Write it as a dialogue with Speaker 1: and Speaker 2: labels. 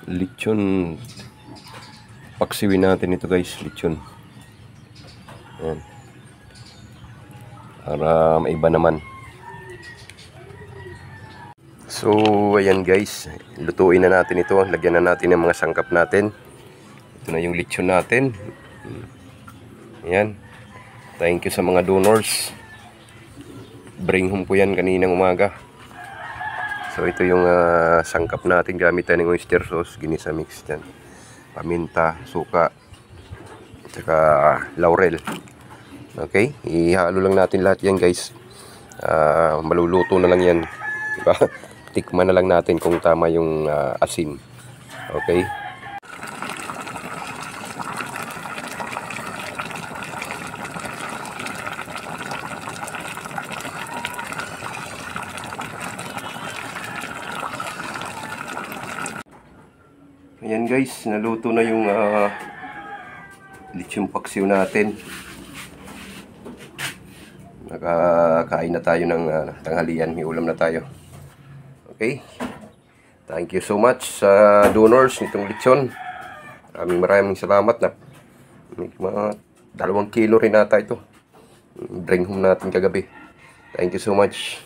Speaker 1: Lechon. Paksiwin natin ito guys, lechon. Ayan. Para maiba naman. So ayan guys, lutuin na natin ito. Lagyan na natin ng mga sangkap natin. Ito na yung lechon natin. Ayan. Thank you sa mga donors. Bring home po yan kaninang umaga. So ito yung sangkap natin gamit tayo ng oyster sauce, ginisa mix dyan. Paminta, suka, at saka laurel. Okay, ihalo lang natin lahat yan guys. Maluluto na lang yan, diba? Tikman na lang natin kung tama yung asin. Okay. Ayan guys, naluto na yung lechon paksiw natin. Nakakain na tayo ng tanghalian, may ulam na tayo. Okay, thank you so much sa donors nitong lechon. Maraming salamat na mga 2 kilo rin nata ito. Bring home natin kagabi. Thank you so much.